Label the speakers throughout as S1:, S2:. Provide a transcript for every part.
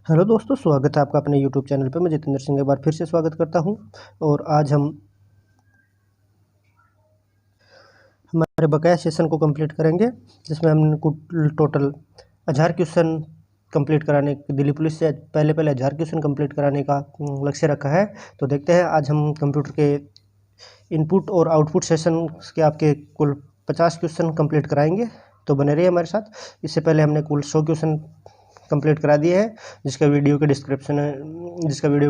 S1: Hello दोस्तों, स्वागत है आपका अपने यूट्यूब चैनल पे। मैं जितेंद्र सिंह एक बार फिर से स्वागत करता हूं। और आज हम हमारे बकाया सेशन को कंप्लीट करेंगे, जिसमें हमने टोटल 1000 क्वेश्चन कंप्लीट कराने, दिल्ली पुलिस से पहले 1000 क्वेश्चन कंप्लीट कराने का लक्ष्य रखा है। तो देखते हैं, आज हम कंप्यूटर के इनपुट और आउटपुट सेशन के आपके कुल 50 क्वेश्चन कंप्लीट कराएंगे। तो बने रहिए हमारे साथ। इससे पहले हमने कुल 100 क्वेश्चन कंप्लीट करा दिए हैं, जिसका वीडियो का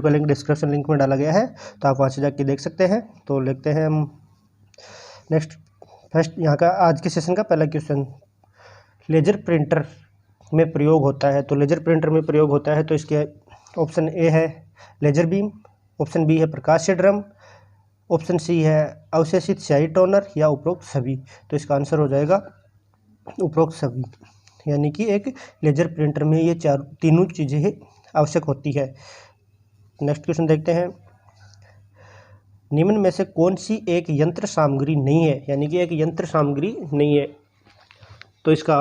S1: लिंक डिस्क्रिप्शन लिंक में डाला गया है, तो आप वहाँ से जाके देख सकते हैं। तो देखते हैं हम फर्स्ट यहाँ का आज के सेशन का पहला क्वेश्चन, लेजर प्रिंटर में प्रयोग होता है। तो लेजर प्रिंटर में प्रयोग होता है, तो इसके ऑप्शन ए है लेजर बीम, ऑप्शन बी है प्रकाश ड्रम, ऑप्शन सी है अवशेषित स्याही टोनर, या उपरोक्त सभी। तो इसका आंसर हो जाएगा उपरोक्त सभी, यानी कि एक लेजर प्रिंटर में ये तीनों चीज़ें आवश्यक होती है। नेक्स्ट क्वेश्चन देखते हैं, निम्न में से कौन सी एक यंत्र सामग्री नहीं है, यानी कि एक यंत्र सामग्री नहीं है। तो इसका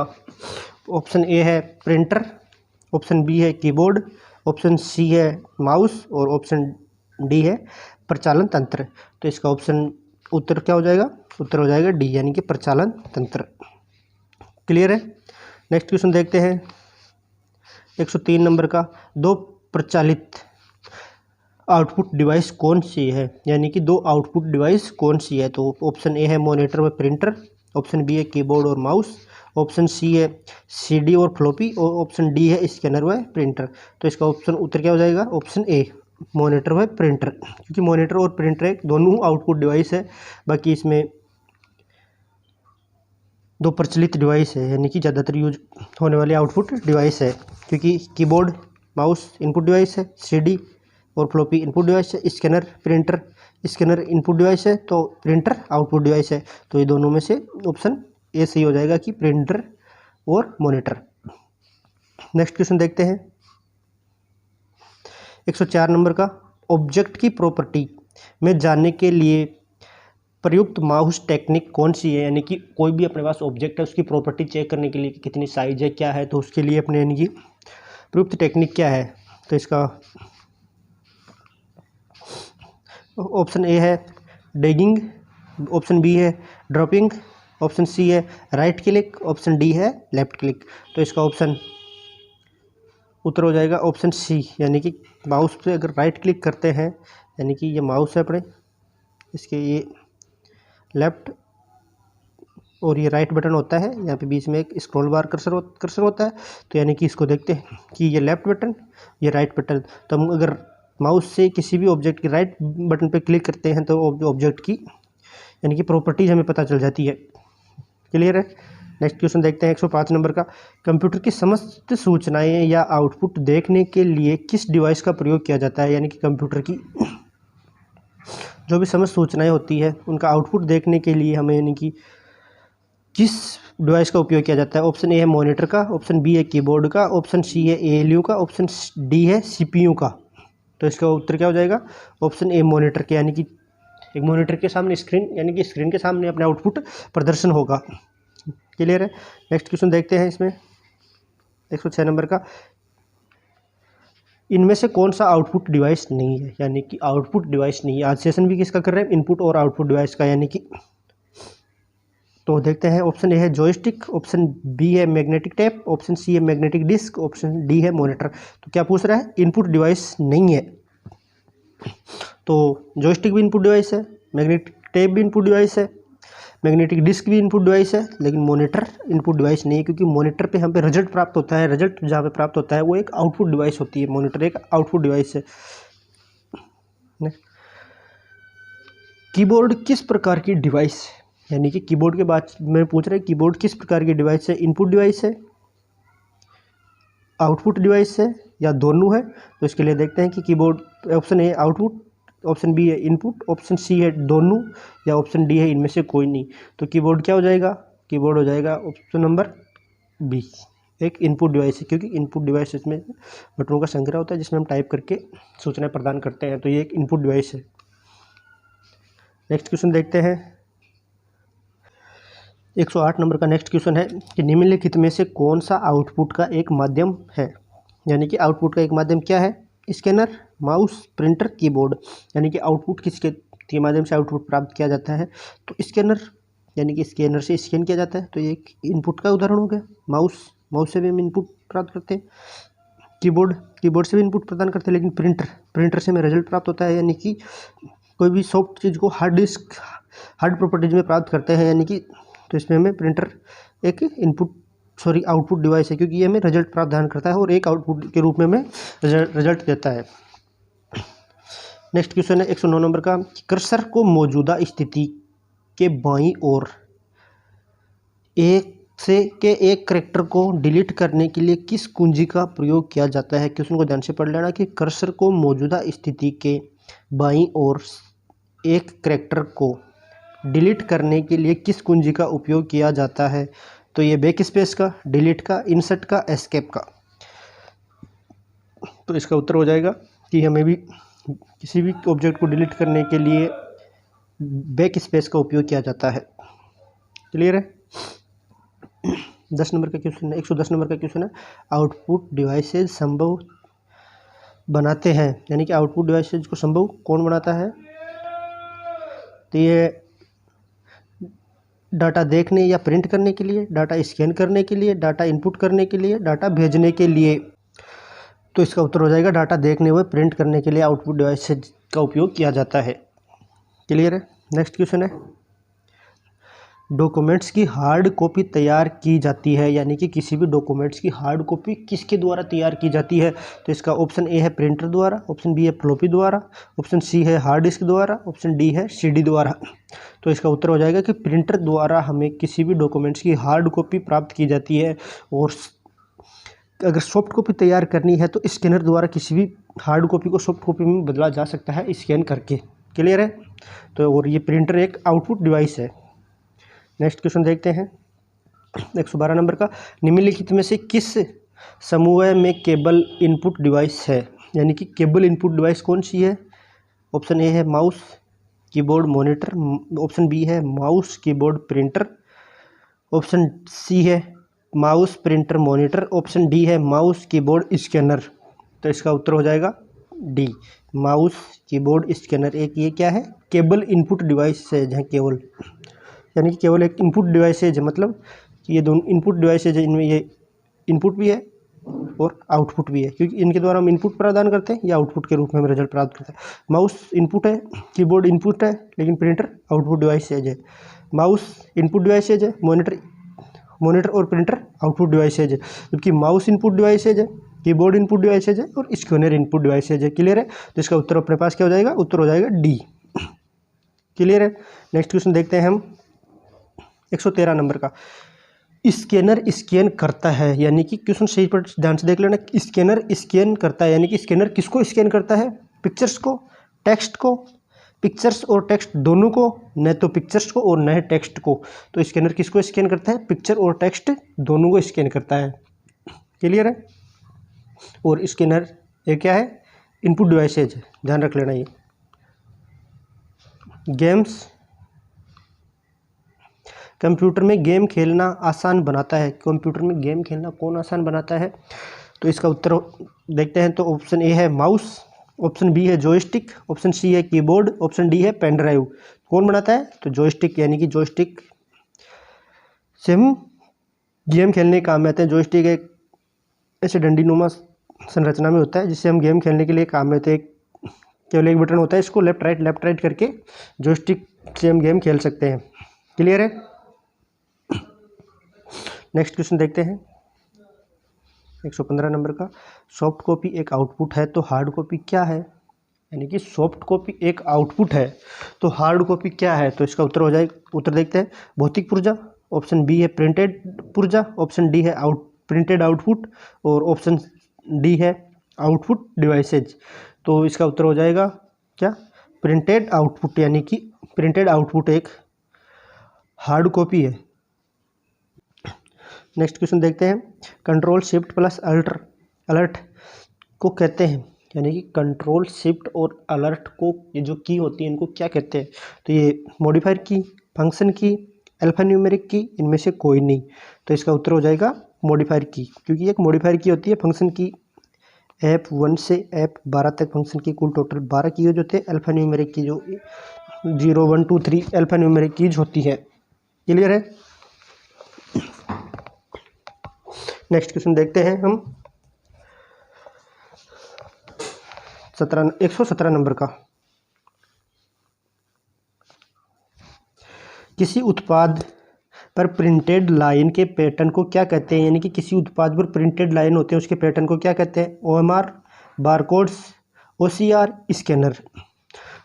S1: ऑप्शन ए है प्रिंटर, ऑप्शन बी है कीबोर्ड, ऑप्शन सी है माउस, और ऑप्शन डी है प्रचालन तंत्र। तो इसका उत्तर क्या हो जाएगा? उत्तर हो जाएगा डी, यानी कि प्रचालन तंत्र। क्लियर है? नेक्स्ट क्वेश्चन देखते हैं 103 नंबर का, दो प्रचालित आउटपुट डिवाइस कौन सी है, यानी कि दो आउटपुट डिवाइस कौन सी है। तो ऑप्शन ए है मॉनिटर व प्रिंटर, ऑप्शन बी है कीबोर्ड और माउस, ऑप्शन सी है सीडी और फ्लॉपी, और ऑप्शन डी है स्कैनर व प्रिंटर। तो इसका उत्तर क्या हो जाएगा? ऑप्शन ए मॉनिटर व प्रिंटर, क्योंकि मॉनिटर और प्रिंटर एक दोनों आउटपुट डिवाइस है। बाकी इसमें दो प्रचलित डिवाइस है, यानी कि ज़्यादातर यूज होने वाली आउटपुट डिवाइस है, क्योंकि कीबोर्ड माउस इनपुट डिवाइस है, सीडी और फ्लॉपी इनपुट डिवाइस है, स्कैनर इनपुट डिवाइस है, तो प्रिंटर आउटपुट डिवाइस है। तो ये दोनों में से ऑप्शन ए सही हो जाएगा कि प्रिंटर और मॉनिटर। नेक्स्ट क्वेश्चन देखते हैं 104 नंबर का, ऑब्जेक्ट की प्रॉपर्टी में जानने के लिए प्रयुक्त माउस टेक्निक कौन सी है, यानी कि कोई भी अपने पास ऑब्जेक्ट है उसकी प्रॉपर्टी चेक करने के लिए कि कितनी साइज है, क्या है, तो उसके लिए अपने यानी कि प्रयुक्त टेक्निक क्या है। तो इसका ऑप्शन ए है डिगिंग, ऑप्शन बी है ड्रॉपिंग, ऑप्शन सी है राइट क्लिक, ऑप्शन डी है लेफ्ट क्लिक। तो इसका उत्तर हो जाएगा ऑप्शन सी, यानी कि माउस पे अगर राइट क्लिक करते हैं, यानी कि ये माउस है अपने, इसके ये लेफ्ट और ये राइट बटन होता है, यहाँ पे बीच में एक स्क्रॉल बार कर्सर होता है। तो यानी कि इसको देखते हैं कि ये लेफ्ट बटन, ये राइट बटन। तो हम अगर माउस से किसी भी ऑब्जेक्ट के राइट बटन पे क्लिक करते हैं तो ऑब्जेक्ट की यानी कि प्रॉपर्टीज हमें पता चल जाती है। क्लियर है? नेक्स्ट क्वेश्चन देखते हैं 105 नंबर का, कंप्यूटर की समस्त सूचनाएं या आउटपुट देखने के लिए किस डिवाइस का प्रयोग किया जाता है, यानी कि कंप्यूटर की जो भी समस्त सूचनाएं होती है उनका आउटपुट देखने के लिए हमें यानी कि किस डिवाइस का उपयोग किया जाता है। ऑप्शन ए है मॉनिटर का, ऑप्शन बी है कीबोर्ड का, ऑप्शन सी है एएलयू का, ऑप्शन डी है सीपीयू का। तो इसका उत्तर क्या हो जाएगा? ऑप्शन ए मॉनिटर के, यानी कि एक मॉनिटर के सामने स्क्रीन, यानी कि स्क्रीन के सामने अपना आउटपुट प्रदर्शन होगा। क्लियर है? नेक्स्ट क्वेश्चन देखते हैं इसमें 106 नंबर का, इनमें से कौन सा आउटपुट डिवाइस नहीं है, यानी कि आउटपुट डिवाइस नहीं है। आज सेशन भी किसका कर रहे हैं? इनपुट और आउटपुट डिवाइस का, यानी कि तो देखते हैं ऑप्शन ए है जॉयस्टिक, ऑप्शन बी है मैग्नेटिक टेप, ऑप्शन सी है मैग्नेटिक डिस्क, ऑप्शन डी है मॉनिटर। तो क्या पूछ रहा है? इनपुट डिवाइस नहीं है। तो जॉयस्टिक भी इनपुट डिवाइस है, मैग्नेटिक टेप भी इनपुट डिवाइस है, मैग्नेटिक डिस्क भी इनपुट डिवाइस है, लेकिन मॉनिटर इनपुट डिवाइस नहीं है, क्योंकि मॉनिटर पे हम पे रिजल्ट प्राप्त होता है। रिजल्ट जहाँ पे प्राप्त होता है वो एक आउटपुट डिवाइस होती है, मॉनिटर एक आउटपुट डिवाइस है। कीबोर्ड किस प्रकार की डिवाइस है, यानी कि कीबोर्ड के बाद में पूछ रहे हैं कीबोर्ड किस प्रकार की डिवाइस है, इनपुट डिवाइस है, आउटपुट डिवाइस है, या दोनों है। तो इसके लिए देखते हैं कि keyboard option A output, option B है इनपुट, ऑप्शन सी है दोनों, या ऑप्शन डी है इनमें से कोई नहीं। तो कीबोर्ड क्या हो जाएगा? कीबोर्ड हो जाएगा ऑप्शन नंबर बी, एक इनपुट डिवाइस है, क्योंकि इनपुट डिवाइस इसमें बटनों का संग्रह होता है जिसमें हम टाइप करके सूचनाएं प्रदान करते हैं। तो ये एक इनपुट डिवाइस है। नेक्स्ट क्वेश्चन देखते हैं 108 नंबर का। नेक्स्ट क्वेश्चन है कि निम्नलिखित में से कौन सा आउटपुट का एक माध्यम है, यानी कि आउटपुट का एक माध्यम क्या है? Scanner, mouse, printer, keyboard. यानी कि आउटपुट किसके के माध्यम से आउटपुट प्राप्त किया जाता है? तो स्कैनर, यानी कि स्कैनर से स्कैन किया जाता है, तो ये एक इनपुट का उदाहरण हो गया। माउस से भी हम इनपुट प्राप्त करते हैं। कीबोर्ड से भी इनपुट प्रदान करते हैं, लेकिन प्रिंटर से हमें रिजल्ट प्राप्त होता है। यानी कि कोई भी सॉफ्ट चीज़ को हार्ड प्रॉपर्टीज में प्राप्त करते हैं, यानी कि तो इसमें हमें प्रिंटर एक आउटपुट डिवाइस है, क्योंकि ये हमें रिजल्ट प्रदान करता है और एक आउटपुट के रूप में हमें रिजल्ट देता है। नेक्स्ट क्वेश्चन है 109 नंबर का, कर्सर को मौजूदा स्थिति के बाईं ओर एक कैरेक्टर को डिलीट करने के लिए किस कुंजी का प्रयोग किया जाता है? क्वेश्चन को ध्यान से पढ़ लेना कि कर्सर को मौजूदा स्थिति के बाईं ओर एक कैरेक्टर को डिलीट करने के लिए किस कुंजी का उपयोग किया जाता है? तो ये बैक स्पेस का, डिलीट का, इंसर्ट का, एस्केप का। तो इसका उत्तर हो जाएगा कि हमें भी किसी भी ऑब्जेक्ट को डिलीट करने के लिए बैक स्पेस का उपयोग किया जाता है। क्लियर है? 10 नंबर का क्वेश्चन है, 110 नंबर का क्वेश्चन है, आउटपुट डिवाइसेज संभव बनाते हैं। यानी कि आउटपुट डिवाइसेज को संभव कौन बनाता है? तो ये डाटा देखने या प्रिंट करने के लिए, डाटा स्कैन करने के लिए, डाटा इनपुट करने के लिए, डाटा भेजने के लिए। तो इसका उत्तर हो जाएगा डाटा देखने व प्रिंट करने के लिए आउटपुट डिवाइसेज का उपयोग किया जाता है। क्लियर है? नेक्स्ट क्वेश्चन है, डॉक्यूमेंट्स की हार्ड कॉपी तैयार की जाती है। यानी कि किसी भी डॉक्यूमेंट्स की हार्ड कॉपी किसके द्वारा तैयार की जाती है? तो इसका ऑप्शन ए है प्रिंटर द्वारा, ऑप्शन बी है फ्लॉपी द्वारा, ऑप्शन सी है हार्ड डिस्क द्वारा, ऑप्शन डी है सीडी द्वारा। तो इसका उत्तर हो जाएगा कि प्रिंटर द्वारा हमें किसी भी डॉक्यूमेंट्स की हार्ड कॉपी प्राप्त की जाती है। और अगर सॉफ्ट कॉपी तैयार करनी है तो स्कैनर द्वारा किसी भी हार्ड कॉपी को सॉफ्ट कॉपी में बदला जा सकता है स्कैन करके। क्लियर है? तो और ये प्रिंटर एक आउटपुट डिवाइस है। नेक्स्ट क्वेश्चन देखते हैं 112 नंबर का, निम्नलिखित में से किस समूह में केबल इनपुट डिवाइस है? यानी कि केबल इनपुट डिवाइस कौन सी है? ऑप्शन ए है mouse, keyboard, monitor, option B है mouse, keyboard, printer, option C है mouse, printer, monitor, option D है माउस, कीबोर्ड, स्कैनर। तो इसका उत्तर हो जाएगा डी, माउस, कीबोर्ड, स्कैनर। एक ये क्या है? केबल इनपुट डिवाइस है, जहाँ केवल यानी कि केवल एक इनपुट डिवाइसेज है, मतलब कि ये दोनों इनपुट डिवाइसेज है, इनमें ये इनपुट भी है और आउटपुट भी है, क्योंकि इनके द्वारा हम इनपुट प्रदान करते हैं या आउटपुट के रूप में हम रिजल्ट प्राप्त करते हैं। माउस इनपुट है, कीबोर्ड इनपुट है, लेकिन प्रिंटर आउटपुट डिवाइसेज है। माउस इनपुट डिवाइसेज है, मॉनिटर और प्रिंटर आउटपुट डिवाइसेज है, जबकि माउस इनपुट डिवाइसेज है, कीबोर्ड इनपुट डिवाइसेज है और स्कैनर इनपुट डिवाइसेज है। क्लियर है? तो इसका उत्तर अपने पास क्या हो जाएगा? उत्तर हो जाएगा डी। क्लियर है? नेक्स्ट क्वेश्चन देखते हैं हम 113 नंबर का, स्कैनर स्कैन करता है। यानी कि क्वेश्चन सही पर ध्यान से देख लेना, स्कैनर स्कैन करता है, यानी कि स्कैनर किसको स्कैन करता है? पिक्चर्स को, टेक्स्ट को, पिक्चर्स और टेक्स्ट दोनों को, न तो पिक्चर्स को और न टेक्स्ट को। तो स्कैनर किसको स्कैन करता है? पिक्चर और टेक्स्ट दोनों को स्कैन करता है। क्लियर है? और स्कैनर ये क्या है? इनपुट डिवाइसेज है, ध्यान रख लेना। ये गेम्स, कंप्यूटर में गेम खेलना आसान बनाता है। कंप्यूटर में गेम खेलना कौन आसान बनाता है? तो इसका उत्तर देखते हैं। तो ऑप्शन ए है माउस, ऑप्शन बी है जॉयस्टिक, ऑप्शन सी है कीबोर्ड, ऑप्शन डी है पेन ड्राइव। कौन बनाता है? तो जॉयस्टिक, यानी कि जॉयस्टिक से हम गेम खेलने के काम में आते हैं। जॉयस्टिक एक ऐसे डंडीनुमा संरचना में होता है जिससे हम गेम खेलने के लिए काम में आते हैं। केवल एक बटन होता है, इसको लेफ्ट राइट करके जॉयस्टिक से हम गेम खेल सकते हैं। क्लियर है? नेक्स्ट क्वेश्चन देखते हैं 115 नंबर का, सॉफ्ट कॉपी एक आउटपुट है तो हार्ड कॉपी क्या है? यानी कि सॉफ्ट कॉपी एक आउटपुट है तो हार्ड कॉपी क्या है? तो इसका उत्तर हो जाएगा, उत्तर देखते हैं, भौतिक पुर्जा, ऑप्शन बी है प्रिंटेड पुर्जा, ऑप्शन डी है प्रिंटेड आउटपुट और ऑप्शन डी है आउटपुट डिवाइसेज। तो इसका उत्तर हो जाएगा क्या? Printed output. यानी कि प्रिंटेड आउटपुट एक हार्ड कॉपी है। नेक्स्ट क्वेश्चन देखते हैं, कंट्रोल शिफ्ट प्लस अलर्ट को कहते हैं। यानी कि कंट्रोल शिफ्ट और अलर्ट को, ये जो की होती है, इनको क्या कहते हैं? तो ये मॉडिफायर की, फंक्शन की, अल्फान्यूमेरिक की, इनमें से कोई नहीं। तो इसका उत्तर हो जाएगा मॉडिफायर की, क्योंकि एक मॉडिफायर की होती है, फंक्शन की F1 से F12 तक फंक्शन की कुल टोटल 12 कीज होते हैं। अल्फा न्यूमेरिक की जो 0 1 2 3 अल्फा न्यूमेरिक कीज होती है। क्लियर है। नेक्स्ट क्वेश्चन देखते हैं हम 117 नंबर का। किसी उत्पाद पर प्रिंटेड लाइन के पैटर्न को क्या कहते हैं, यानी कि किसी उत्पाद पर प्रिंटेड लाइन होते हैं उसके पैटर्न को क्या कहते हैं? OMR, barcodes, OCR, scanner.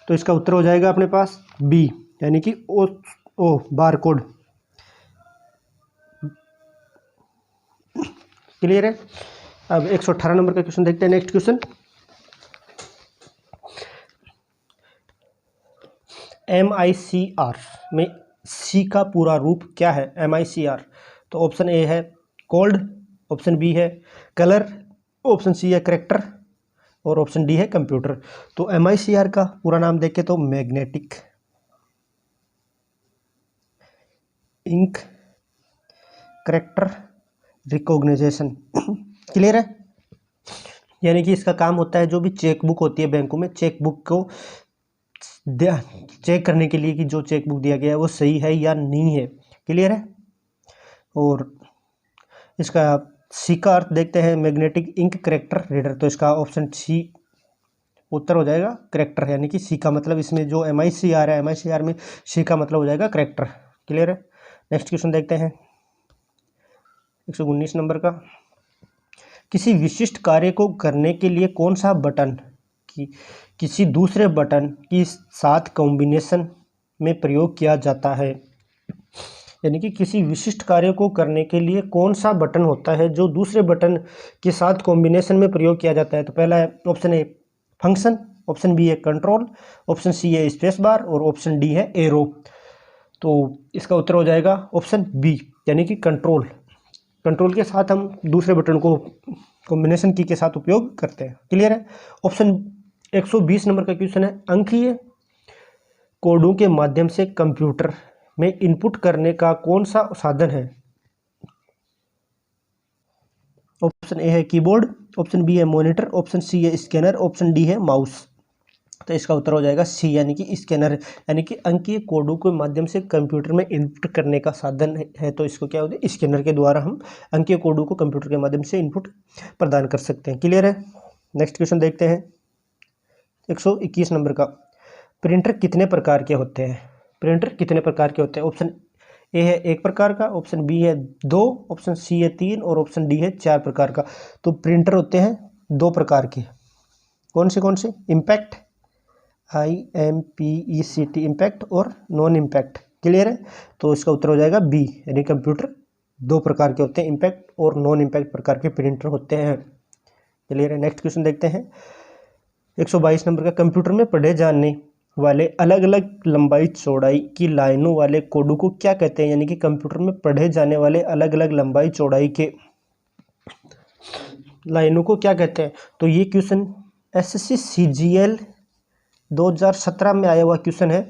S1: तो इसका उत्तर हो जाएगा अपने पास बी, यानी कि ओ बारकोड। क्लियर है। अब 118 नंबर का क्वेश्चन देखते हैं। नेक्स्ट क्वेश्चन, MICR में सी का पूरा रूप क्या है? MICR, तो ऑप्शन ए है कोल्ड, ऑप्शन बी है कलर, ऑप्शन सी है करेक्टर और ऑप्शन डी है कंप्यूटर। तो MICR का पूरा नाम देखें तो magnetic ink character recognition. Clear है। यानी कि इसका काम होता है जो भी चेकबुक होती है बैंकों में, चेकबुक को चेक करने के लिए कि जो चेकबुक दिया गया है वो सही है या नहीं है। क्लियर है। और इसका सी का अर्थ देखते हैं मैग्नेटिक इंक करेक्टर रीडर। तो इसका ऑप्शन सी उत्तर हो जाएगा करेक्टर, यानी कि सी का मतलब इसमें जो MICR है, MICR में सी का मतलब हो जाएगा करेक्टर। क्लियर है। नेक्स्ट क्वेश्चन देखते हैं 119 नंबर का। किसी विशिष्ट कार्य को करने के लिए कौन सा बटन किसी दूसरे बटन के साथ कॉम्बिनेशन में प्रयोग किया जाता है? यानी कि किसी विशिष्ट कार्य को करने के लिए कौन सा बटन होता है जो दूसरे बटन के साथ कॉम्बिनेशन में प्रयोग किया जाता है? तो पहला है option A function, option B है कंट्रोल, ऑप्शन सी है स्पेस बार और ऑप्शन डी है एरो। तो इसका उत्तर हो जाएगा ऑप्शन बी, यानी कि कंट्रोल। कंट्रोल के साथ हम दूसरे बटन को कॉम्बिनेशन की के साथ उपयोग करते हैं। क्लियर है। ऑप्शन 120 नंबर का क्वेश्चन है, अंकीय कोडों के माध्यम से कंप्यूटर में इनपुट करने का कौन सा साधन है? ऑप्शन ए है कीबोर्ड, ऑप्शन बी है मॉनिटर, ऑप्शन सी है स्कैनर, ऑप्शन डी है माउस। तो इसका उत्तर हो जाएगा सी, यानी कि स्कैनर, यानी कि अंकीय कोडों के माध्यम से कंप्यूटर में इनपुट करने का साधन है। तो इसको क्या होता है, स्कैनर के द्वारा हम अंकीय कोडों को कंप्यूटर के माध्यम से इनपुट प्रदान कर सकते हैं। क्लियर है। नेक्स्ट क्वेश्चन देखते हैं 121 नंबर का। प्रिंटर कितने प्रकार के होते हैं? प्रिंटर कितने प्रकार के होते हैं? ऑप्शन ए है एक प्रकार का, ऑप्शन बी है दो, ऑप्शन सी है तीन और ऑप्शन डी है चार प्रकार का। तो प्रिंटर होते हैं दो प्रकार के। कौन से? इम्पैक्ट IMPECT इम्पैक्ट और नॉन इम्पैक्ट। क्लियर है। तो इसका उत्तर हो जाएगा बी, यानी कंप्यूटर दो प्रकार के होते हैं, इम्पैक्ट और नॉन इम्पैक्ट प्रकार के प्रिंटर होते हैं। क्लियर है। नेक्स्ट क्वेश्चन देखते हैं 122 नंबर का। कंप्यूटर में पढ़े जाने वाले अलग अलग लंबाई चौड़ाई की लाइनों वाले कोडों को क्या कहते हैं? यानी कि कंप्यूटर में पढ़े जाने वाले अलग अलग लंबाई चौड़ाई के लाइनों को क्या कहते हैं? तो ये क्वेश्चन SSC CGL 2017 में आया हुआ क्वेश्चन है।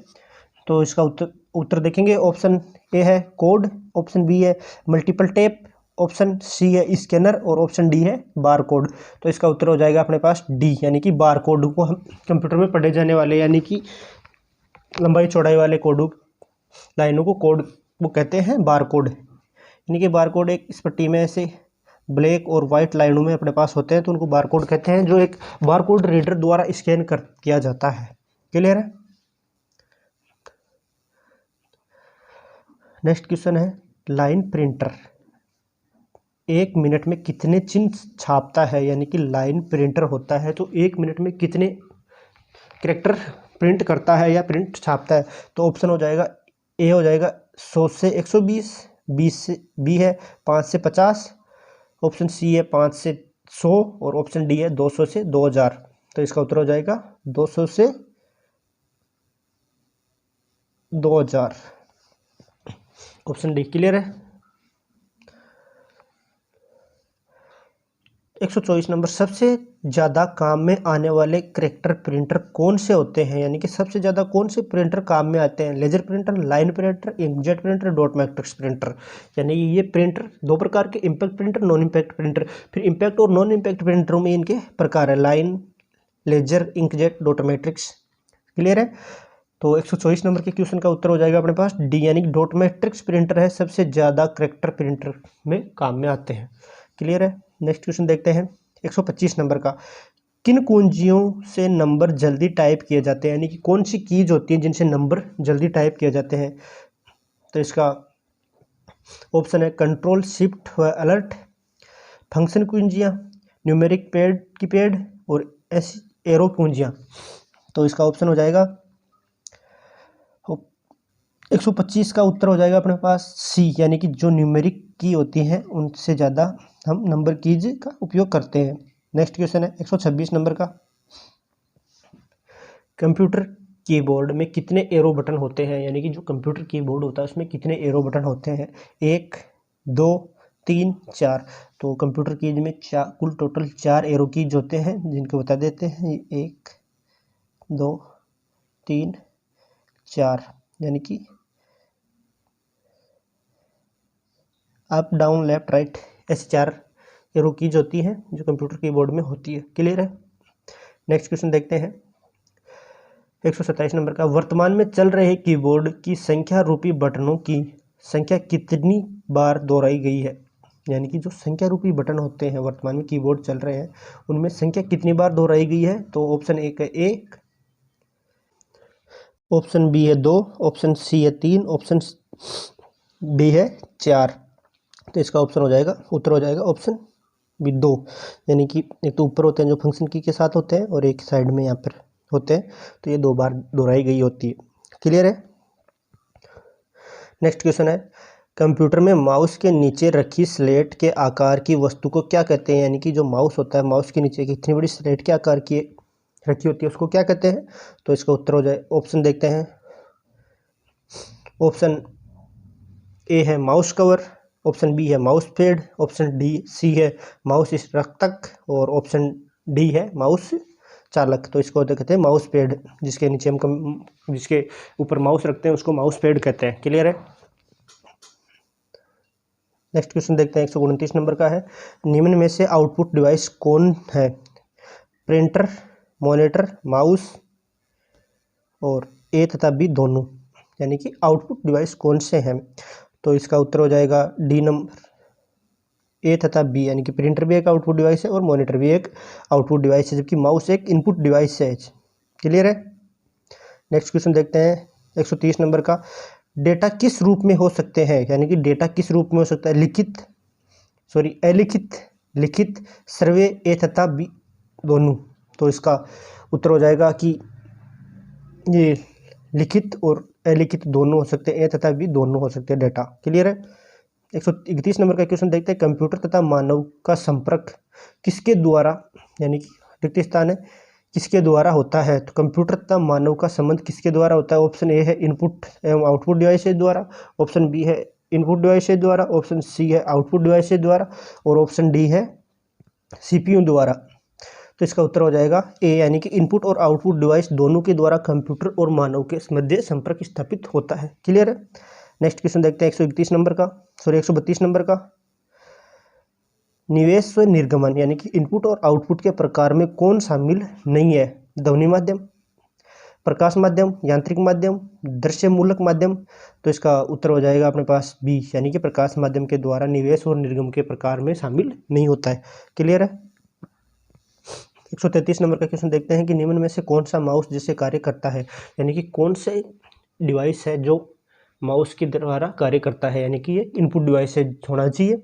S1: तो इसका उत्तर देखेंगे। ऑप्शन ए है कोड, ऑप्शन बी है मल्टीपल टेप, ऑप्शन सी है स्कैनर और ऑप्शन डी है बार कोड। तो इसका उत्तर हो जाएगा अपने पास डी, यानी कि बार कोड को हम कंप्यूटर में पढ़े जाने वाले यानी कि लंबाई चौड़ाई वाले कोड लाइनों को कोड वो कहते हैं बार कोड। यानी कि बार कोड एक इस पट्टी में ऐसे ब्लैक और वाइट लाइनों में अपने पास होते हैं, तो उनको बार कोड कहते हैं, जो एक बार कोड रीडर द्वारा स्कैन किया जाता है। क्लियर है। नेक्स्ट क्वेश्चन है, लाइन प्रिंटर 1 मिनट में कितने चिन्ह छापता है? यानी कि लाइन प्रिंटर होता है तो 1 मिनट में कितने कैरेक्टर प्रिंट करता है या प्रिंट छापता है? तो ऑप्शन हो जाएगा ए हो जाएगा 100 से 120, बी है 5 से 50, ऑप्शन सी है 5 से 100 और ऑप्शन डी है 200 से 2000। तो इसका उत्तर हो जाएगा 200 से 2000, ऑप्शन डी। क्लियर है। 124 नंबर, सबसे ज़्यादा काम में आने वाले करेक्टर प्रिंटर कौन से होते हैं, यानी कि सबसे ज़्यादा कौन से प्रिंटर काम में आते हैं? Laser printer, line printer, inkjet printer, dot matrix printer. यानी ये प्रिंटर दो प्रकार के, impact printer, non impact printer. फिर इम्पैक्ट और नॉन इम्पैक्ट प्रिंटरों में इनके प्रकार है, line, laser, inkjet, dot matrix. Clear है? तो 124 नंबर के क्वेश्चन का उत्तर हो जाएगा अपने पास डी, यानी डॉट मैट्रिक्स प्रिंटर है सबसे ज़्यादा करेक्टर प्रिंटर में काम में आते हैं। क्लियर है? नेक्स्ट क्वेश्चन देखते हैं 125 नंबर का, किन कुंजियों से नंबर जल्दी टाइप किए जाते हैं, यानी कि कौन सी कीज होती हैं जिनसे नंबर जल्दी टाइप किए जाते हैं? तो इसका ऑप्शन है कंट्रोल, शिफ्ट व अलर्ट, फंक्शन कुंजियाँ, न्यूमेरिक पैड कीपैड और एरो कुंजियाँ। तो इसका ऑप्शन हो जाएगा 125 का उत्तर हो जाएगा अपने पास सी, यानी कि जो न्यूमेरिक की होती हैं उनसे ज़्यादा हम नंबर कीज का उपयोग करते हैं। नेक्स्ट क्वेश्चन है 126 नंबर का, कंप्यूटर कीबोर्ड में कितने एरो बटन होते हैं, यानी कि जो कंप्यूटर कीबोर्ड होता है उसमें कितने एरो बटन होते हैं? 1, 2, 3, 4। तो कंप्यूटर कीज में कुल टोटल 4 एरो कीज होते हैं, जिनको बता देते हैं 1, 2, 3, 4, यानी कि अप, डाउन, लेफ्ट, राइट, ऐसे 4 एरो कीज होती हैं जो कंप्यूटर कीबोर्ड में होती है। क्लियर है? नेक्स्ट क्वेश्चन देखते हैं 127 नंबर का, वर्तमान में चल रहे कीबोर्ड की संख्या रूपी बटनों की संख्या कितनी बार दोहराई गई है? यानी कि जो संख्या रूपी बटन होते हैं वर्तमान में कीबोर्ड चल रहे हैं उनमें संख्या कितनी बार दोहराई गई है? तो ऑप्शन ए है 1, ऑप्शन बी है 2, ऑप्शन सी है 3, ऑप्शन डी है 4। तो इसका ऑप्शन हो जाएगा, उत्तर हो जाएगा ऑप्शन बी 2, यानी कि एक तो ऊपर होते हैं जो फंक्शन की के साथ होते हैं और एक साइड में यहाँ पर होते हैं, तो ये 2 बार दोहराई गई होती है। क्लियर है? नेक्स्ट क्वेश्चन है, कंप्यूटर में माउस के नीचे रखी स्लेट के आकार की वस्तु को क्या कहते हैं? यानी कि जो माउस होता है, माउस के नीचे की इतनी बड़ी स्लेट के आकार की रखी होती है उसको क्या कहते हैं? तो इसका उत्तर हो जाए, ऑप्शन देखते हैं, ऑप्शन ए है माउस कवर, ऑप्शन बी है mouse pad, option D C है माउस रक्षक और ऑप्शन डी है माउस चालक। तो इसको कहते हैं माउस पैड, जिसके नीचे हम जिसके ऊपर माउस रखते हैं उसको माउस पैड कहते हैं। क्लियर है? नेक्स्ट क्वेश्चन देखते हैं 129 नंबर का है, निम्न में से आउटपुट डिवाइस कौन है? प्रिंटर, मॉनिटर, माउस और ए तथा बी दोनों, यानी कि आउटपुट डिवाइस कौन से हैं? तो इसका उत्तर हो जाएगा डी नंबर, ए तथा बी, यानी कि प्रिंटर भी एक आउटपुट डिवाइस है और मॉनिटर भी एक आउटपुट डिवाइस है, जबकि माउस एक इनपुट डिवाइस है। क्लियर है? नेक्स्ट क्वेश्चन देखते हैं 130 नंबर का, डेटा किस रूप में हो सकते हैं? यानी कि डेटा किस रूप में हो सकता है? अलिखित, लिखित, सर्वे, ए तथा बी दोनों। तो इसका उत्तर हो जाएगा कि ये लिखित और अलिखित दोनों हो सकते हैं, ए तथा बी दोनों हो सकते हैं डेटा। क्लियर है? 131 नंबर का क्वेश्चन देखते हैं, कंप्यूटर तथा मानव का संपर्क किसके द्वारा, यानी कि रिक्त स्थान है, किसके द्वारा होता है? तो कंप्यूटर तथा मानव का संबंध किसके द्वारा होता है? ऑप्शन ए है इनपुट एवं आउटपुट डिवाइसेज द्वारा, ऑप्शन बी है इनपुट डिवाइसेज द्वारा, ऑप्शन सी है आउटपुट डिवाइसेज द्वारा और ऑप्शन डी है सीपीयू द्वारा। तो इसका उत्तर हो जाएगा ए, यानी कि इनपुट और आउटपुट डिवाइस दोनों के द्वारा कंप्यूटर और मानव के मध्य संपर्क स्थापित होता है। क्लियर है? नेक्स्ट क्वेश्चन देखते हैं 131 नंबर का, 132 नंबर का, निवेश व निर्गमन, यानी कि इनपुट और आउटपुट के प्रकार में कौन शामिल नहीं है? ध्वनि माध्यम, प्रकाश माध्यम, यांत्रिक माध्यम, दृश्य मूलक माध्यम। तो इसका उत्तर हो जाएगा अपने पास बी, यानी कि प्रकाश माध्यम के द्वारा निवेश और निर्गम के प्रकार में शामिल नहीं होता है। क्लियर है? 133 नंबर का क्वेश्चन देखते हैं कि निम्न में से कौन सा माउस जैसे कार्य करता है? यानी कि कौन से डिवाइस है जो माउस के द्वारा कार्य करता है, यानी कि ये इनपुट डिवाइस है होना चाहिए।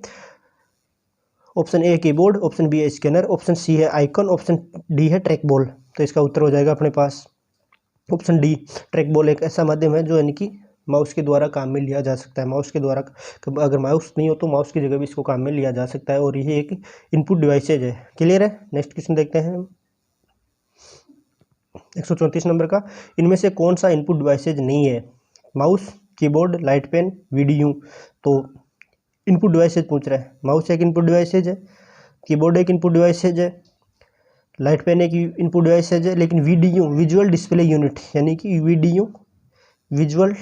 S1: Option A keyboard, option B है स्कैनर, ऑप्शन सी है आइकन, ऑप्शन डी है ट्रैक बॉल। तो इसका उत्तर हो जाएगा अपने पास ऑप्शन डी, ट्रैक बॉल एक ऐसा माध्यम है जो यानी कि माउस के द्वारा काम में लिया जा सकता है। माउस के द्वारा अगर माउस नहीं हो तो माउस की जगह भी इसको काम में लिया जा सकता है और ये एक इनपुट डिवाइसेज है। क्लियर है? नेक्स्ट क्वेश्चन देखते हैं 134 नंबर का, इनमें से कौन सा इनपुट डिवाइसेज नहीं है? Mouse, keyboard, light pen, VDU. तो इनपुट डिवाइसेज पूछ रहा है, माउस एक इनपुट डिवाइसेज है, कीबोर्ड एक इनपुट डिवाइसेज है, लाइट पेन एक इनपुट डिवाइसेज है, लेकिन वीडीयू विजुअल डिस्प्ले यूनिट यानी कि वीडीयू विजुअल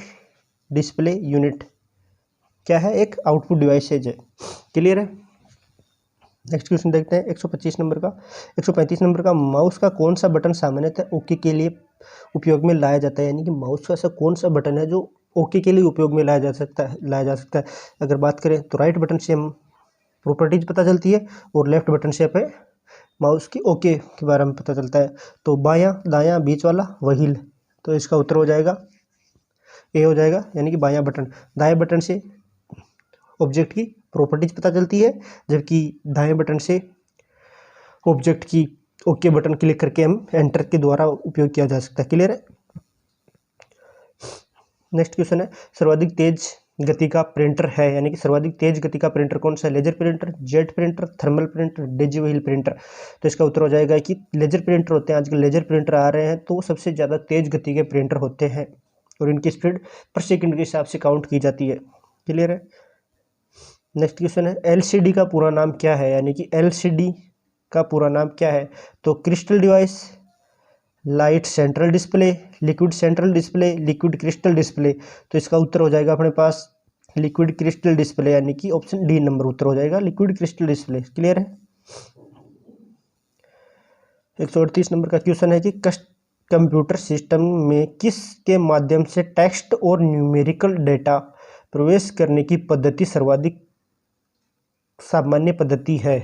S1: डिस्प्ले यूनिट क्या है, एक आउटपुट डिवाइसेज है। क्लियर है। नेक्स्ट क्वेश्चन देखते हैं 135 नंबर का। 135 नंबर का, माउस का कौन सा बटन सामान्यतः ओके के लिए उपयोग में लाया जाता है, यानी कि माउस का ऐसा कौन सा बटन है जो ओके के लिए उपयोग में लाया जा सकता है। अगर बात करें तो राइट बटन से हम प्रॉपर्टीज पता चलती है और लेफ्ट बटन से हमें माउस की ओके के बारे में पता चलता है। तो बायां, दायां, बीच वाला, व्हील, तो इसका उत्तर हो जाएगा ए हो जाएगा, यानी कि बायां बटन। दाएं बटन से ऑब्जेक्ट की प्रॉपर्टीज पता चलती है, जबकि दाएं बटन से ऑब्जेक्ट की ओके बटन क्लिक करके हम एंटर के द्वारा उपयोग किया जा सकता है। क्लियर है। नेक्स्ट क्वेश्चन है, सर्वाधिक तेज गति का प्रिंटर है, यानी कि सर्वाधिक तेज गति का प्रिंटर कौन सा है? Laser printer, jet printer, thermal printer, daisy wheel printer. तो इसका उत्तर हो जाएगा कि लेजर प्रिंटर होते हैं। आजकल लेजर प्रिंटर आ रहे हैं तो वो सबसे ज़्यादा तेज गति के प्रिंटर होते हैं और इनकी स्पीड पर सेकंड के हिसाब से काउंट की जाती है। क्लियर है। नेक्स्ट क्वेश्चन है, एलसीडी का पूरा नाम क्या है, यानी कि एलसीडी का पूरा नाम क्या है? तो crystal device, light central display, liquid central display, liquid crystal display. तो इसका उत्तर हो जाएगा अपने पास लिक्विड क्रिस्टल डिस्प्ले, यानी कि ऑप्शन डी नंबर उत्तर हो जाएगा, लिक्विड क्रिस्टल डिस्प्ले। क्लियर है। 138 नंबर का क्वेश्चन है कि कंप्यूटर सिस्टम में किस के माध्यम से टेक्स्ट और न्यूमेरिकल डेटा प्रवेश करने की पद्धति सर्वाधिक सामान्य पद्धति है?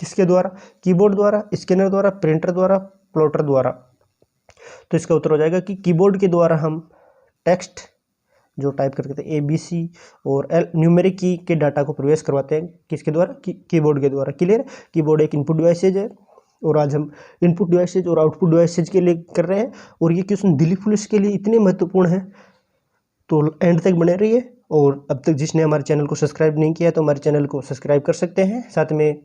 S1: किसके द्वारा? कीबोर्ड द्वारा, स्कैनर द्वारा, प्रिंटर द्वारा, प्लॉटर द्वारा। तो इसका उत्तर हो जाएगा कि कीबोर्ड के द्वारा हम टेक्स्ट जो टाइप करते हैं ABC और न्यूमेरिक की के डाटा को प्रवेश करवाते हैं। किसके द्वारा? कीबोर्ड के द्वारा। क्लियर। कीबोर्ड एक इनपुट डिवाइसेज है और आज हम इनपुट डिवाइसेज और आउटपुट डिवाइसेज के लिए कर रहे हैं और ये क्वेश्चन दिल्ली पुलिस के लिए इतने महत्वपूर्ण है, तो एंड तक बने रहिए। और अब तक जिसने हमारे चैनल को सब्सक्राइब नहीं किया तो हमारे चैनल को सब्सक्राइब कर सकते हैं, साथ में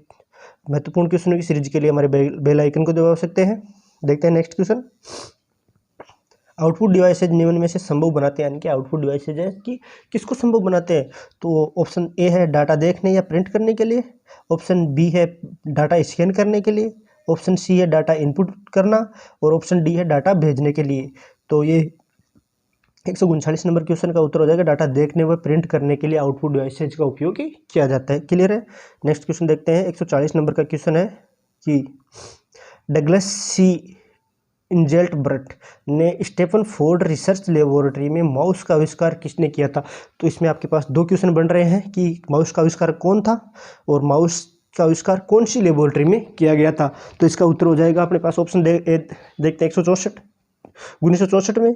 S1: महत्वपूर्ण क्वेश्चनों की सीरीज के लिए हमारे बेल आइकन को दबा सकते हैं। देखते हैं नेक्स्ट क्वेश्चन। आउटपुट डिवाइसेज निम्न में से संभव बनाते हैं, यानी कि आउटपुट डिवाइसेज है कि किसको संभव बनाते हैं? तो ऑप्शन ए है डाटा देखने या प्रिंट करने के लिए, ऑप्शन बी है डाटा स्कैन करने के लिए, ऑप्शन सी है डाटा इनपुट करना और ऑप्शन डी है डाटा भेजने के लिए। तो ये 139 नंबर क्वेश्चन का उत्तर हो जाएगा डाटा देखने व प्रिंट करने के लिए आउटपुट डिवाइसेज का उपयोग किया जाता है। क्लियर है। नेक्स्ट क्वेश्चन देखते हैं 140 नंबर का क्वेश्चन है कि डगलस सी इंजेल्टब्रट ने स्टेफन फोर्ड रिसर्च लेबोरेटरी में माउस का आविष्कार किसने किया था? तो इसमें आपके पास दो क्वेश्चन बन रहे हैं कि माउस का आविष्कार कौन था और माउस का आविष्कार कौन सी लेबोरेटरी में किया गया था। तो इसका उत्तर हो जाएगा अपने पास ऑप्शन देखते हैं 1964 में,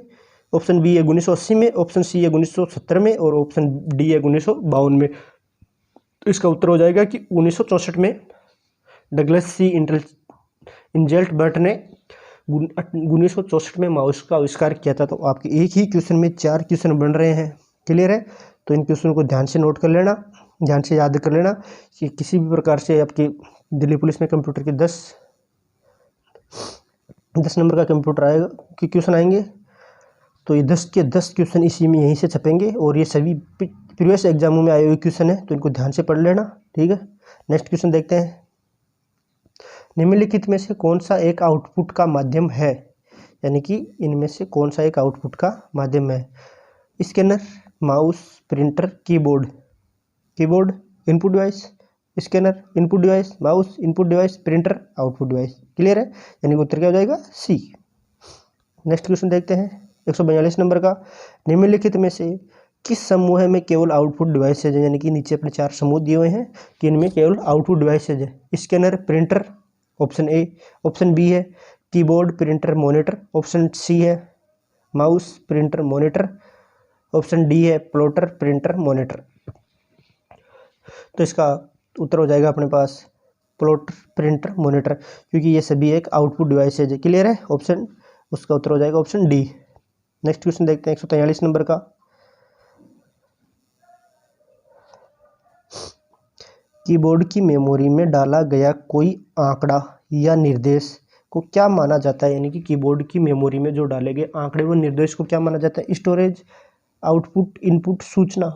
S1: ऑप्शन बी है 1980 में, ऑप्शन सी है 1970 में और ऑप्शन डी है 1952 में। तो इसका उत्तर हो जाएगा कि 1964 में डगलस सी इंजेल्टबर्ट ने 1964 में माउस का आविष्कार किया था। तो आपके एक ही क्वेश्चन में 4 क्वेश्चन बन रहे हैं। क्लियर है। तो इन क्वेश्चन को ध्यान से नोट कर लेना, ध्यान से याद कर लेना कि किसी भी प्रकार से आपकी दिल्ली पुलिस में कंप्यूटर के 10 नंबर का कंप्यूटर आएगा कि क्वेश्चन आएंगे तो ये 10 के 10 क्वेश्चन इसी में यहीं से छपेंगे और ये सभी प्रीवियस एग्जामों में आए हुए क्वेश्चन है, तो इनको ध्यान से पढ़ लेना। ठीक है। नेक्स्ट क्वेश्चन देखते हैं, निम्नलिखित में से कौन सा एक आउटपुट का माध्यम है, यानी कि इनमें से कौन सा एक आउटपुट का माध्यम है? Scanner, mouse, printer, keyboard. Keyboard input device, scanner input device, mouse input device, printer output device. Clear है। यानी कि उत्तर क्या हो जाएगा? सी। नेक्स्ट क्वेश्चन देखते हैं 142 नंबर का, निम्नलिखित में से किस समूह में केवल आउटपुट डिवाइसेज है, यानी कि नीचे अपने 4 समूह दिए हुए हैं कि इनमें केवल आउटपुट डिवाइसेज है। Scanner, printer option A, option B है keyboard, printer, monitor, option C है mouse, printer, monitor, option D है प्लॉटर, प्रिंटर, मॉनिटर। तो इसका उत्तर हो जाएगा अपने पास प्लॉटर, प्रिंटर, मॉनिटर, क्योंकि ये सभी एक आउटपुट डिवाइसेज है। क्लियर है। ऑप्शन उसका उत्तर हो जाएगा ऑप्शन डी। नेक्स्ट क्वेश्चन देखते हैं 143 नंबर का, कीबोर्ड की मेमोरी में डाला गया कोई आंकड़ा या निर्देश को क्या माना जाता है, यानी कि कीबोर्ड की मेमोरी में जो डाले गए आंकड़े व निर्देश को क्या माना जाता है? स्टोरेज, आउटपुट, इनपुट, सूचना।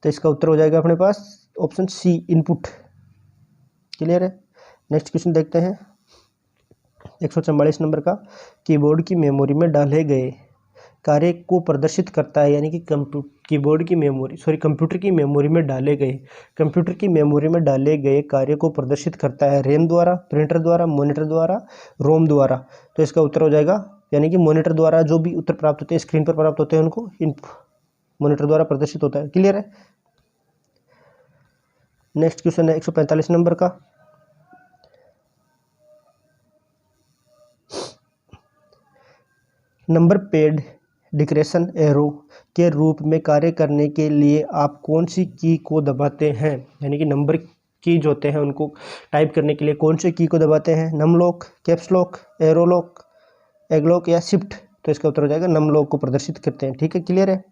S1: तो इसका उत्तर हो जाएगा अपने पास ऑप्शन सी, इनपुट। क्लियर है। नेक्स्ट क्वेश्चन देखते हैं 144 नंबर का, कीबोर्ड की मेमोरी में डाले गए कार्य को प्रदर्शित करता है, यानी कि कंप्यूटर की मेमोरी में डाले गए कार्य को प्रदर्शित करता है रैम द्वारा, प्रिंटर द्वारा, मॉनिटर द्वारा, रोम द्वारा। तो इसका उत्तर हो जाएगा, यानी कि मॉनिटर द्वारा जो भी उत्तर प्राप्त होते हैं, स्क्रीन पर प्राप्त होते हैं, उनको इन मॉनिटर द्वारा प्रदर्शित होता है। क्लियर है। नेक्स्ट क्वेश्चन है 145 नंबर का, नंबर पैड डिक्रेशन एरो के रूप में कार्य करने के लिए आप कौन सी की को दबाते हैं, यानी कि नंबर की जो होते हैं उनको टाइप करने के लिए कौन से की को दबाते हैं, num lock, caps lock, arrow lock, egg lock या शिफ्ट। तो इसका उत्तर हो जाएगा नम लॉक को प्रदर्शित करते हैं। ठीक है, क्लियर है।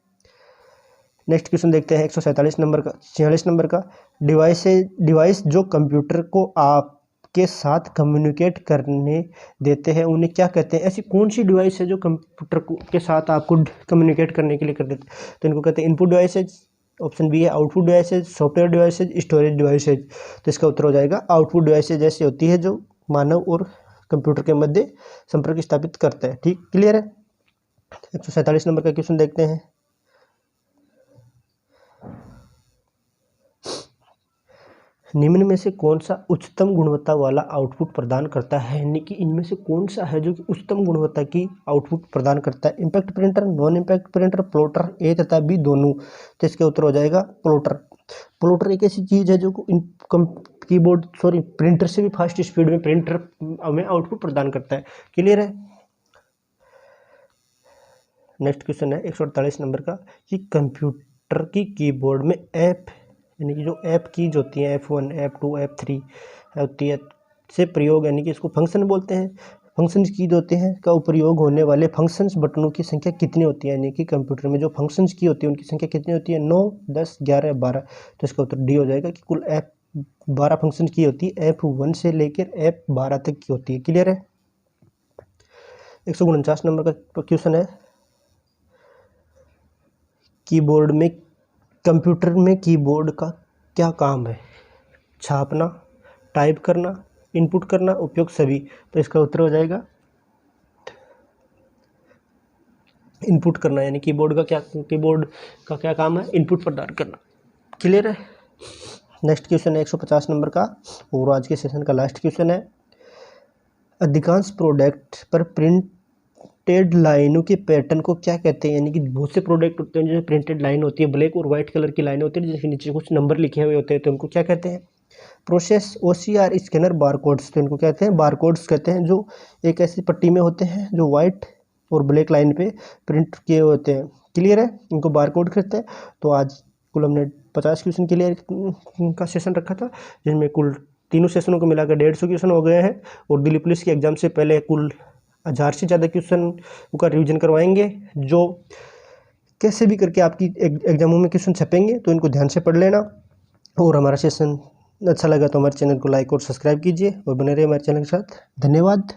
S1: नेक्स्ट क्वेश्चन देखते हैं 147 नंबर का, 46 नंबर का, डिवाइस जो कंप्यूटर को आपके साथ कम्युनिकेट करने देते हैं उन्हें क्या कहते हैं। ऐसी कौन सी डिवाइस है जो कंप्यूटर के साथ आपको कम्युनिकेट करने के लिए कर देते हैं, तो इनको कहते हैं इनपुट डिवाइसेज, ऑप्शन बी है output devices, software devices, storage devices. तो इसका उत्तर हो जाएगा आउटपुट डिवाइसेज ऐसी होती है जो मानव और कंप्यूटर के मध्य संपर्क स्थापित करता है। ठीक, क्लियर है। 147 नंबर का क्वेश्चन देखते हैं, निम्न में से कौन सा उच्चतम गुणवत्ता वाला आउटपुट प्रदान करता है, यानी कि इनमें से कौन सा है जो कि उच्चतम गुणवत्ता की आउटपुट प्रदान करता है, impact printer, non impact printer, plotter, A तथा बी दोनों। तो इसके उत्तर हो जाएगा प्लॉटर। प्लॉटर एक ऐसी चीज़ है जो प्रिंटर से भी फास्ट स्पीड में प्रिंटर में आउटपुट प्रदान करता है। क्लियर है। नेक्स्ट क्वेश्चन है 148 नंबर का, कि कंप्यूटर की कीबोर्ड में ऐप, यानी कि जो ऐप कीज होती हैं F1, F2, F3 होती है से प्रयोग, यानी कि इसको फंक्शन बोलते हैं, फंक्शन कीज होते हैं का उपयोग होने वाले फंक्शंस बटनों की संख्या कितनी होती है, यानी कि कंप्यूटर में जो फंक्शंस की होती है उनकी संख्या कितनी होती है, 9, 10, 11, 12। तो इसका उत्तर डी हो जाएगा कि कुल 12 फंक्शन की होती है, F1 से लेकर F12 तक की होती है। क्लियर है। 149 नंबर का क्वेश्चन है, कीबोर्ड में कंप्यूटर में कीबोर्ड का क्या काम है, छापना, टाइप करना, इनपुट करना, उपयोग सभी। तो इसका उत्तर हो जाएगा इनपुट करना, यानी कीबोर्ड का क्या काम है, इनपुट प्रदान करना। क्लियर है। नेक्स्ट क्वेश्चन है 150 नंबर का और आज के सेशन का लास्ट क्वेश्चन है, अधिकांश प्रोडक्ट पर प्रिंटेड लाइनों के पैटर्न को क्या कहते हैं, यानी कि बहुत से प्रोडक्ट होते हैं जैसे प्रिंटेड लाइन होती है, ब्लैक और व्हाइट कलर की लाइन होती है जिसके नीचे कुछ नंबर लिखे हुए होते हैं, तो उनको क्या कहते हैं, प्रोसेस, OCR, स्कैनर, बारकोड्स। तो इनको कहते हैं बारकोड्स कहते हैं, जो एक ऐसी पट्टी में होते हैं जो व्हाइट और ब्लैक लाइन पे प्रिंट किए होते हैं। क्लियर है, इनको बारकोड कहते हैं। तो आज कुल हमने 50 क्वेश्चन क्लियर का सेशन रखा था, जिनमें कुल तीनों सेशनों को मिलाकर 150 क्वेश्चन हो गए हैं, और दिल्ली पुलिस के एग्जाम से पहले कुल 1000 से ज़्यादा क्वेश्चन का रिवीजन करवाएंगे, जो कैसे भी करके आपकी एग्जामों में क्वेश्चन छपेंगे, तो इनको ध्यान से पढ़ लेना। और हमारा सेशन अच्छा लगा तो हमारे चैनल को लाइक और सब्सक्राइब कीजिए और बने रहिए हमारे चैनल के साथ। धन्यवाद।